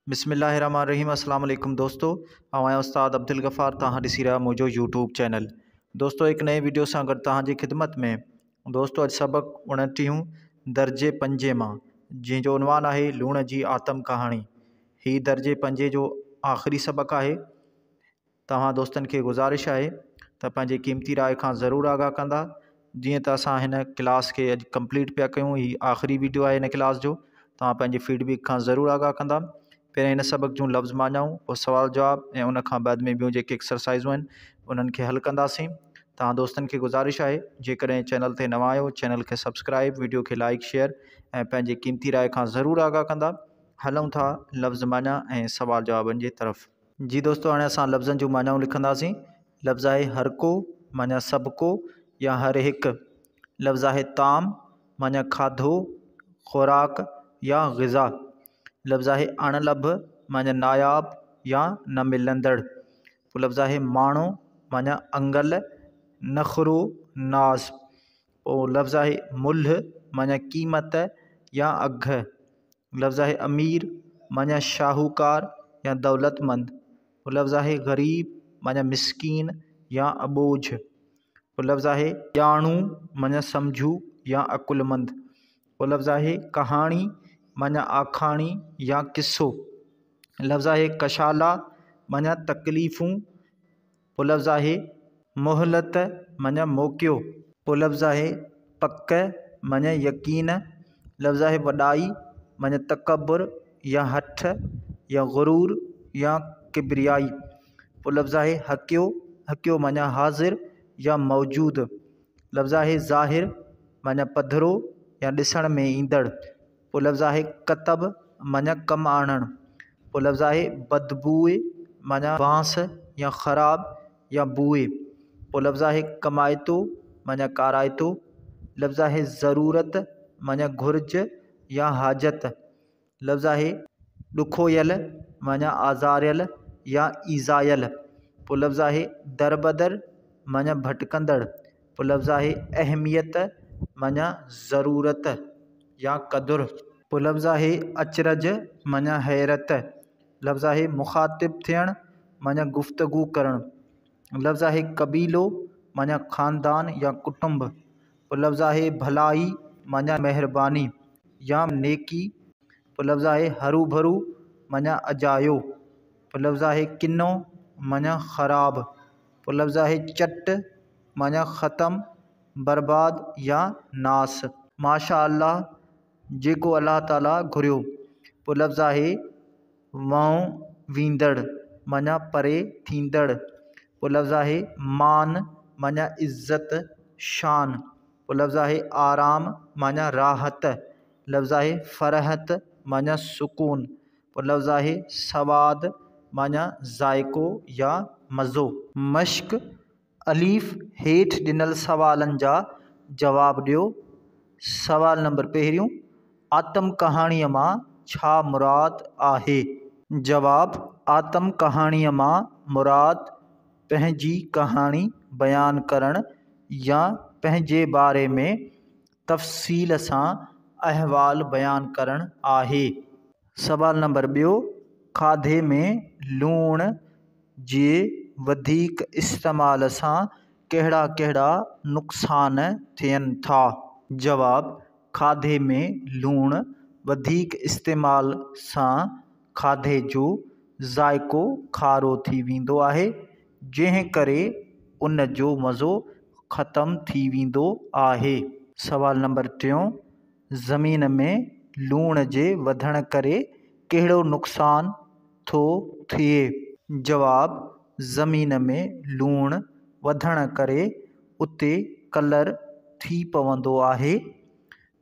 बिस्मिल्लाहिर्रहमानिर्रहीम। अस्सलाम वालेकुम दोस्तों, आवां उस्ताद अब्दुल गफ़ार तव्हां ॾिसी रहिया मुंहिंजो यूट्यूब चैनल। दोस्तों एक नए वीडियो सां गॾु तव्हांजी ख़िदमत में। दोस्तों अॼु सबक़ 29 दर्जे 5 मां, जंहिंजो उनवान आहे लूण जी आतम कहाणी। हीउ दर्जे 5 जो आख़िरी सबक़ आहे। तव्हां दोस्तनि खे गुज़ारिश आहे त पंहिंजे क़ीमती राय खां ज़रूरु आगाह कंदा। जीअं त असां हिन क्लास खे अॼु कंप्लीट पिया कयूं, हीउ आख़िरी वीडियो आहे हिन क्लास जो। तव्हां पंहिंजी फीडबैक खां ज़रूरु आगाह कंदा। पहिरें हिन सबक़ जूं लफ़्ज़ मानाऊं, पोइ सुवाल जवाब ऐं उन खां बाद में ॿियूं जेके एक्सरसाइज़ूं आहिनि उन्हनि खे हल कंदासीं। तव्हां दोस्तनि खे गुज़ारिश आहे जेकॾहिं चैनल ते नवां आहियो, चैनल खे सब्सक्राइब, वीडियो खे लाइक शेयर ऐं पंहिंजे क़ीमती राय खां ज़रूरु आगाह कंदा। हलूं था लफ़्ज़ माना ऐं सवाल जवाबनि जी तरफ़। जी दोस्तों, हाणे असां लफ़्ज़नि जूं मानाऊं लिखंदासीं। लफ़्ज़ आहे हर को माना सभु को या हर हिकु। लफ़्ज़ आहे ताम माना खाधो, ख़ुराक या ग़िज़ा। लफ़्ज़ आहे अणलभ माना नायाब या न मिलंदड़। पोइ लफ़्ज़ आहे माण्हू माना अंगल, नख़रो, नाज़। पोइ लफ़्ज़ आहे मुल्ह माना क़ीमत या अघ। लफ़्ज़ आहे अमीर माना शाहूकार या दौलतमंद। पोइ लफ़्ज़ आहे ग़रीब माना मिसकीन या अबोझ। पोइ लफ़्ज़ आहे ॼाणू माना सम्झू या अकुलमंद। पोइ लफ़्ज़ आहे कहाणी माना आखाणी या किस्सो। लफ़्ज़ आहे कशाला माना तकलीफ़ूं। पोइ लफ़्ज़ आहे मोहलत माना मौक़ियो। पोइ लफ़्ज़ आहे पक माना यकीन। लफ़्ज़ आहे वॾाई माना तकब्बुर या हठ या गुरूर या किब्रियाई। पोइ लफ़्ज़ आहे हकियो, हकियो माना हाज़िर या मौजूद। लफ़्ज़ आहे ज़ाहिर माना पधिरो या ॾिसण में ईंदड़। पोइ लफ़्ज़ आहे कतब माना कमु आणणु। पोइ लफ़्ज़ आहे बदबूए माना बांस या ख़राब या बूए। पोइ लफ़्ज़ आहे कमाइतो माना काराइतो। लफ़्ज़ आहे ज़रूरत माना घुर्ज या हाजत। लफ़्ज़ आहे ॾुखोयल माना आज़ारियल या ईज़ायल। पोइ लफ़्ज़ आहे दरबदर माना भटकंदड़। पोइ लफ़्ज़ आहे अहमियत माना ज़रूरत या क़दुरु। पोइ लफ़्ज़ आहे अचरज माना हैरत। लफ़्ज़ आहे मुख़ातिब थियणु माना गुफ़्तगू करणु। लफ़्ज़ आहे कबीलो माना ख़ानदान या कुटुंब। पोइ लफ़्ज़ आहे भलाई माना महिरबानी या नेकी। पोइ लफ़्ज़ आहे हरू भरू माना अजायो। पोइ लफ़्ज़ आहे किनो माना ख़राब। पोइ लफ़्ज़ आहे चट माना ख़तम, बर्बाद या नास। माशा अल्लाह जेको अल्लाह ताला घुरियो। पोइ लफ़्ज़ आहे वाऊं वींदड़ माना परे थींदड़। पोइ लफ़्ज़ आहे मान माना इज़त शान। पोइ लफ़्ज़ आहे आराम माना राहत। लफ़्ज़ आहे फ़रहत माना सुकून। पोइ लफ़्ज़ आहे सवाद माना ज़ाइको या मज़ो। मश्क अलीफ़ हेठि ॾिनल सवालनि जा जवाब ॾियो। सवाल नंबर पहिरियों, आतम कहाणीअ मां छा मुराद आहे? जवाब, आतम कहाणीअ मां मुराद पंहिंजी कहाणी बयानु करणु या पंहिंजे बारे में तफ़सील सां अहवाल बयानु करणु आहे। सवाल नंबर ॿियो, खाधे में लूण जे वधीक इस्तेमाल सां कहिड़ा कहिड़ा नुक़सान थियनि था? जवाब, खाधे में लूण वधीक इस्तेमाल सां खाधे जो ज़ाइको खारो थी वेंदो आहे, जंहिं करे उन जो मज़ो ख़तमु थी वेंदो आहे। सवाल नंबर टियों, ज़मीन में लूण जे वधण करे कहिड़ो नुक़सान थो थिए? जवाब, ज़मीन में लूण वधण करे उते कलर थी पवंदो आहे,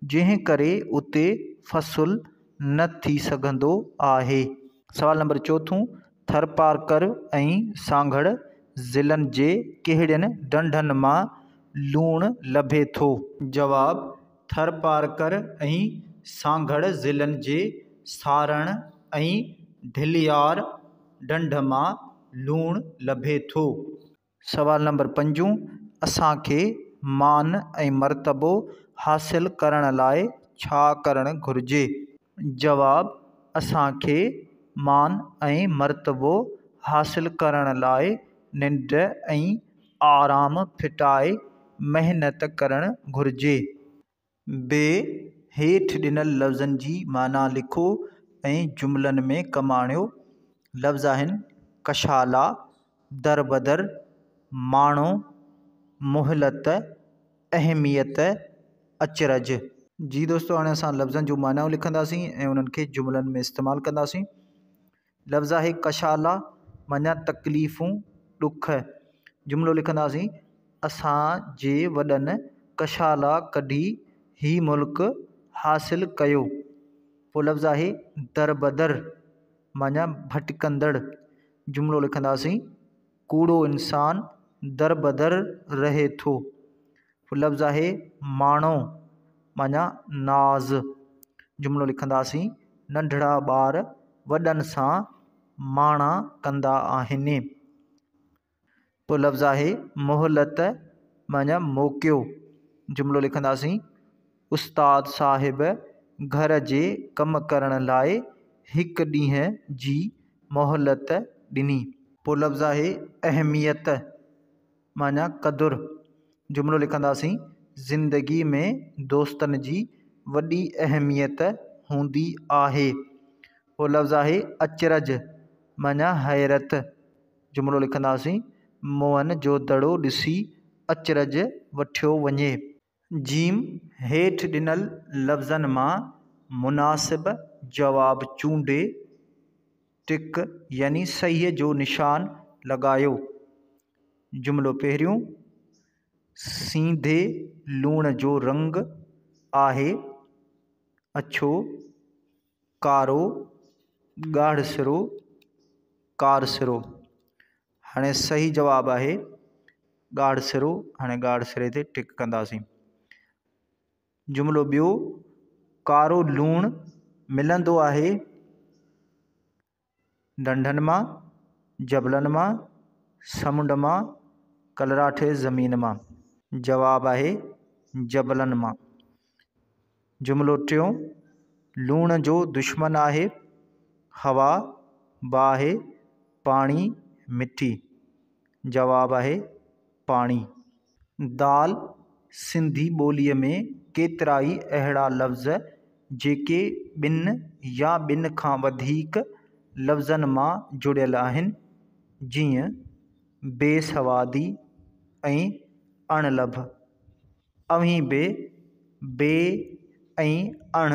जंहिं करे उते फ़सुलु न थी सघंदो आहे। सवाल नंबर चोथों, थरपारकर ऐं सांघड़ ज़िलनि जे कहिड़ियुनि ढंढनि मां लूणु लभे थो? जवाब, थरपारकर ऐं सांघड़ ज़िलनि जे सारण ऐं ढिलियार ढंढ मां लूणु लभे थो। सवाल नंबर 5, असांखे मान ऐं मर्तबो हासिलु करण लाइ छा करणु घुरिजे? जवाब, असांखे मान ऐं मर्तबो हासिल करण लाइ निंड ऐं आराम फिटाए महिनत करणु घुरिजे। बे हेठि ॾिनल लफ़्ज़नि जी माना लिखो ऐं जुमलनि में कमु आणियो। लफ़्ज़ आहिनि कशाला, दरबदर, माणो, मुहलत, अहमियत, अचरज। जी दोस्तों, हाणे असां लफ़्ज़नि जो मानाऊं लिखंदासीं ऐं उन्हनि खे जुमलनि में इस्तेमालु कंदासीं। लफ़्ज़ आहे कशाला, माना तकलीफ़ूं, ॾुख। जुमिलो लिखंदासीं असांजे वॾनि कशाला कढी ही मुल्क हासिल कयो। पोइ लफ़्ज़ आहे दरबदर, माना भटकंदड़। जुमिलो लिखंदासीं कूड़ो इंसान दरबदर रहे थो। पोइ लफ़्ज़ आहे माणो, माना नाज़। जुमिलो लिखंदासीं नंढड़ा ॿार वॾनि सां माणा कंदा आहिनि। पोइ लफ़्ज़ आहे मुहलत, माना मोकियो। जुमिलो लिखंदासीं उस्ताद साहिब घर जे कमु करण लाइ हिकु ॾींहं जी मोहलत ॾिनी। पोइ लफ़्ज़ आहे अहमियत, माना क़दुरु। जुमिलो लिखंदासीं ज़िंदगी में दोस्तनि जी वॾी अहमियत हूंदी आहे। पोइ लफ़्ज़ आहे अचरज, माना हैरत। जुमिलो लिखंदासीं मोहन जो दड़ो ॾिसी अचरज वठियो वञे। जीम हेठि ॾिनल लफ़्ज़नि मां मुनासिब जवाबु चूंडे टिक यानी सहीअ जो निशान लॻायो। जुमिलो पहिरियों सीधे लूण जो रंग आहे अछो, कारो, ॻाढ़सिरो, कारसिरो। हाणे सही जवाबु आहे ॻाढ़सिरो। हाणे ॻाढ़सिरे ते टिक कंदासीं। जुमिलो ॿियो कारो लूणु मिलंदो आहे ढंढनि मां, जबलनि मां, समुंड मां, कलराठे ज़मीन मां। जवाबु आहे जबलनि मां। जुमिलो टियों लूण जो दुश्मन आहे हवा, बाहि, पाणी, मिटी। जवाबु आहे पाणी। दाल सिंधी ॿोलीअ में केतिरा ई अहिड़ा लफ़्ज़ जेके ॿिनि या ॿिनि खां वधीक लफ़्ज़नि मां जुड़ियल आहिनि, जीअं बेसवादी ऐं अणलभ। अवीं बे ऐं अण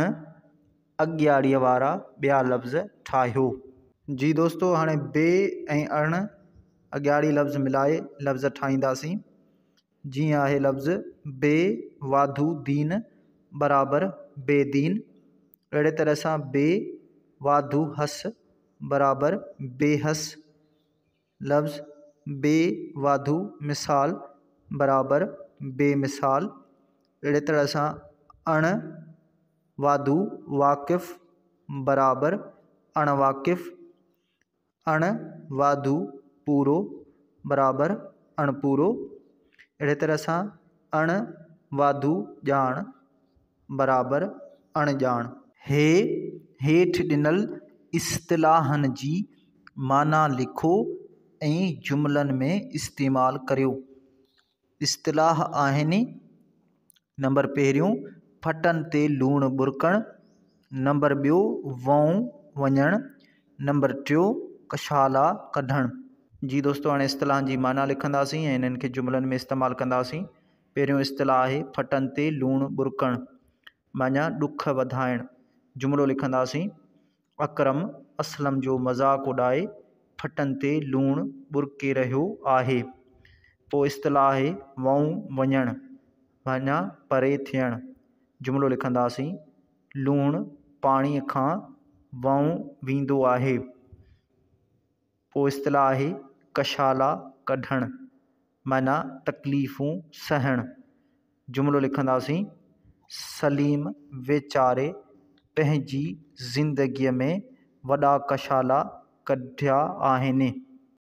अॻियाड़ीअ वारा ॿिया लफ़्ज़ ठाहियो। जी दोस्तों, हाणे बे ऐं अण अॻियाड़ी लफ़्ज़ मिलाए लफ़्ज़ ठाहींदासीं। जीअं आहे लफ़्ज़ बे वाधू दीन बराबरि बेदीन। अहिड़े तरह सां बे वाधू हस बराबरि बेहस। लफ़्ज़ बे वाधू मिसाल बराबरि बेमिसाल। अहिड़े तरह सां अण वाधू वाक़िफ़ बराबरि अणवाक़िफ़। अण वाधू पूरो बराबरि अणपूरो। अहिड़े तरह सां अण वाधू ॼाण बराबरि अणॼाण। हेठि ॾिनल इस्तिलाहनि जी माना लिखो ऐं जुमलनि में इस्तेमालु करियो। इस्तिलाह आहिनि नंबर पहिरियों फटनि ते लूणु ॿुरकणु, नंबर ॿियो वऊं वञणु, नंबर टियों कशाला कढणु। जी दोस्तों, हाणे इस्तिलाहनि जी माना लिखंदासीं ऐं इन्हनि खे जुमलनि में इस्तेमालु कंदासीं। पहिरियों इस्तिलाह आहे फटनि ते लूणु ॿुरकणु, माना ॾुख वधाइणु। जुमिलो लिखंदासीं अकरम असलम जो मज़ाक़ उॾाए फटनि ते लूणु ॿुरके रहियो आहे। पोइ इस्तिलाह आहे वऊं वञणु, माना परे थियणु। जुमिलो लिखंदासीं लूणु पाणीअ खां वऊं वेंदो आहे। पोइ इस्तिलाह आहे कशाला कढणु, माना तकलीफ़ूं सहणु। जुमिलो लिखंदासीं सलीम वीचारे पंहिंजी ज़िंदगीअ में वॾा कशाला कढिया आहिनि।